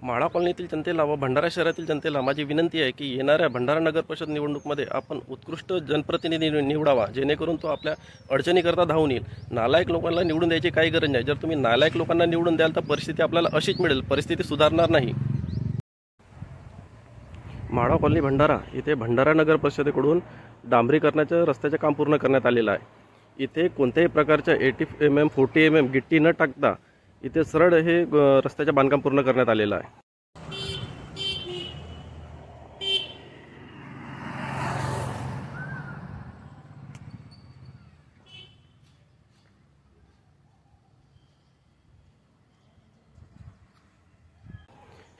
माळा कॉलनीतील जनतेला व भंडारा शहरातील जनतेला माझी विनंती आहे की येणाऱ्या भंडारा नगर परिषद निवडणूकमध्ये आपण उत्कृष्ट जनप्रतिनिधी निवडावा, जेणेकरून तो आपल्या अडचणीकरता धावून येईल। नालायक लोकांना निवडून द्यायची काही गरज नाही। जर तुम्ही नालायक लोकांना निवडून द्याल तर परिस्थिती आपल्याला अशीच मिळेल, परिस्थिती सुधारणार नाही। माळा कॉलनी भंडारा इथे भंडारा नगर परिषदेकडून डांबरीकरणाच्या रस्त्याचे काम पूर्ण करण्यात आलेलं आहे। इथे कोणत्याही प्रकारच्या 80 mm 40 mm गिट्टी न टाकता इथे सरळ हे रस्त्याचे बांधकाम पूर्ण करण्यात आलेलं आहे।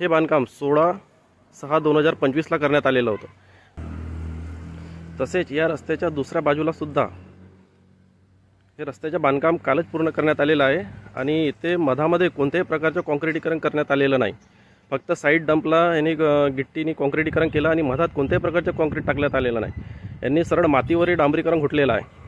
हे बांधकाम 16/6/2025 ला करण्यात आलेलं होतं। तसेच या रस्त्याच्या दुसऱ्या बाजूला सुद्धा हे रस्त्याचे बांधकाम कालच पूर्ण करण्यात आलेलं आहे आणि इथे मधामध्ये कोणत्याही प्रकारचे काँक्रिटीकरण करण्यात आलेलं नाही। फक्त साइड डंपला यांनी गिट्टीने काँक्रिटीकरण केलं आणि मधात कोणत्याही प्रकारचे काँक्रीट टाकण्यात आलेलं नाही। यांनी सरळ मातीवरही डांबरीकरण घुटलेलं आहे।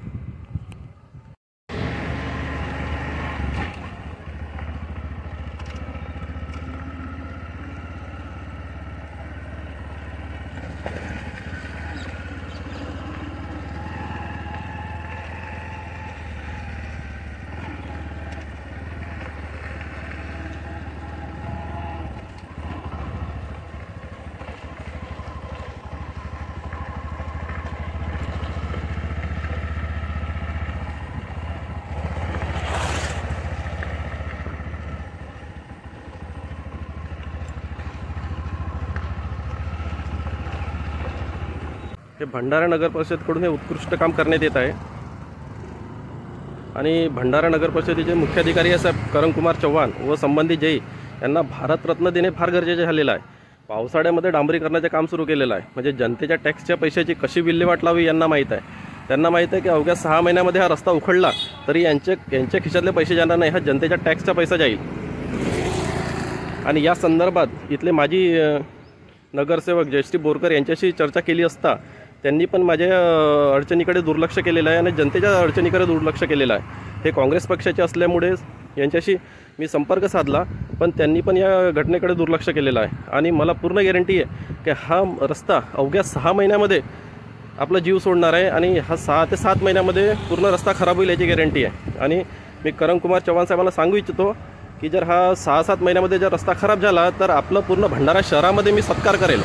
हे भंडारा नगर परिषदकडून हे उत्कृष्ट काम करण्यात येत आहे आणि भंडारा नगर परिषदेचे मुख्याधिकारी साहेब करणकुमार चव्हाण व संबंधित जई यांना भारतरत्न देणे फार गरजेचे झालेलं आहे। पावसाळ्यामध्ये डांबरीकरणाचे काम सुरू केलेलं आहे, म्हणजे जनतेच्या टॅक्सच्या पैशाची कशी विल्हेवाट लावी यांना माहीत आहे। त्यांना माहीत आहे की अवघ्या 6 महिन्यामध्ये हा रस्ता उखडला तरी यांच्या खिशातले पैसे जाणार नाही, हा जनतेच्या टॅक्सचा पैसा जाईल। आणि या संदर्भात इथले माजी नगरसेवक जयश्री बोरकर यांच्याशी चर्चा केली असता त्यांनी पण माझ्या अडचणीकडे दुर्लक्ष केलेलं आहे आणि जनतेच्या अडचणीकडे दुर्लक्ष केलेलं आहे। हे काँग्रेस पक्षाचे असल्यामुळे यांच्याशी मी संपर्क साधला, पण त्यांनी पण या घटनेकडे दुर्लक्ष केलेलं आहे आणि मला पूर्ण गॅरंटी आहे की हा रस्ता अवघ्या 6 महिन्यामध्ये आपला जीव सोडणार आहे आणि हा 6 ते 7 महिन्यामध्ये पूर्ण रस्ता खराब होईल याची गॅरंटी आहे। आणि मी करणकुमार चव्हाण साहेबांना सांगू इच्छितो की जर हा 6-7 महिन्यामध्ये जर रस्ता खराब झाला तर आपलं पूर्ण भंडारा शहरामध्ये मी सत्कार करेल।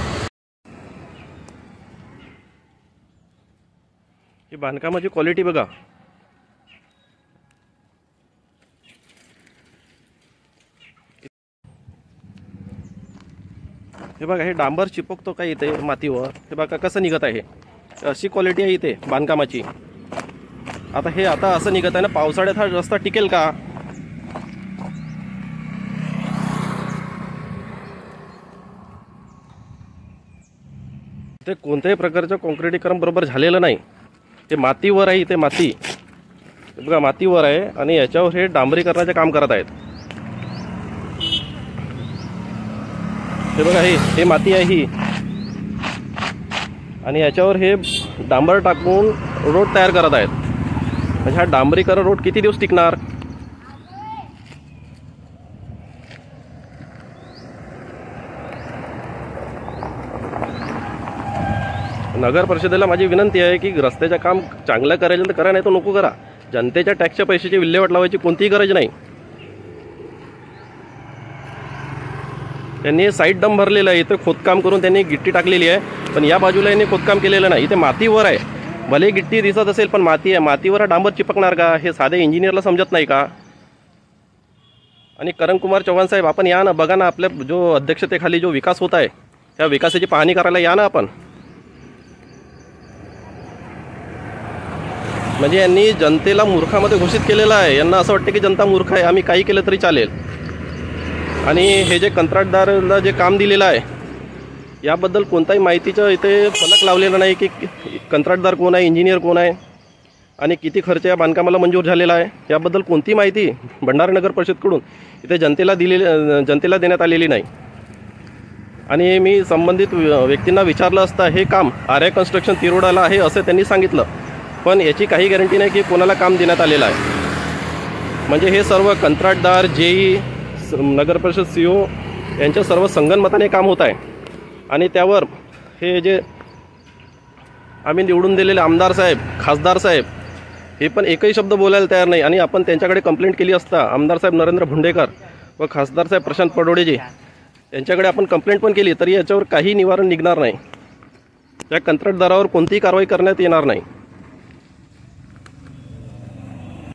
ही बांधकामाची क्वालिटी बघा। हे बघा, हे डांबर चिपकतो का इथे मातीवर, हे बघा कसं निघत आहे। अशी क्वालिटी आहे इथे बांधकामाची। आता हे असं निघत आहे ना, पावसाळ्यात हा रस्ता टिकेल का? इथे कोणत्याही प्रकारचं काँक्रिटीकरण बरोबर झालेलं नाही। ते मातीवर आहे, इथे माती बघा, मातीवर आहे आणि याच्यावर हे डांबरीकरणाचे काम करत आहेत। हे बघा, हे माती आहे ही आणि याच्यावर हे डांबर टाकून रोड तयार करत आहेत। म्हणजे हा डांबरीकरण रोड किती दिवस टिकणार? नगर परिषदेला माझी विनंती आहे की रस्त्याचं काम चांगलं करायचं तर करा, नाही तर नको करा। जनतेच्या टॅक्सच्या पैशाची विल्हेवाट लावायची कोणतीही गरज नाही। त्यांनी साईड डंप भरलेला आहे, इथे खोदकाम करून त्यांनी गिट्टी टाकलेली आहे, पण या बाजूला यांनी खोदकाम केलेलं नाही। इथे मातीवर आहे, भले गिट्टी दिसत असेल पण माती आहे। मातीवर डांबर चिपकणार का? हे साधे इंजिनियरला समजत नाही का? आणि करणकुमार चव्हाण साहेब, आपण या ना, बघा ना, आपल्या जो अध्यक्षतेखाली जो विकास होत आहे त्या विकासाची पाहणी करायला या ना आपण। म्हणजे यांनी जनतेला मूर्खामध्ये घोषित केलेलं आहे। यांना असं वाटतं की जनता मूर्ख आहे, आम्ही काही केलं तरी चालेल। आणि हे जे कंत्राटदाराला जे काम दिलेलं आहे याबद्दल कोणताही माहितीचं इथे फलक लावलेला नाही की कंत्राटदार कोण आहे, इंजिनियर कोण आहे आणि किती खर्च या बांधकामाला मंजूर झालेला आहे, याबद्दल कोणती माहिती भंडारा नगर परिषदकडून इथे जनतेला देण्यात आलेली नाही। आणि मी संबंधित व्यक्तींना विचारलं असता हे काम आर्या कन्स्ट्रक्शन तिरोडाला आहे असं त्यांनी सांगितलं, पण याची काही गॅरंटी नाही की कोणाला काम देण्यात आलेलं आहे। म्हणजे हे सर्व कंत्राटदार, जेई, नगर परिषद CEO यांच्या सर्व संगनमताने काम होत आहे आणि त्यावर हे जे आम्ही निवडून दिलेले आमदार साहेब, खासदार साहेब हे पण एकही शब्द बोलायला तयार नाही. आणि आपण त्यांच्याकडे कंप्लेंट केली असता, आमदार साहेब नरेंद्र भुंडेकर व खासदार साहेब प्रशांत पडोडेजी यांच्याकडे आपण कंप्लेंट पण केली तरी याच्यावर काही निवारण निघणार नाही. या कंत्राटदारावर कोणतीही कारवाई करण्यात येणार नाही.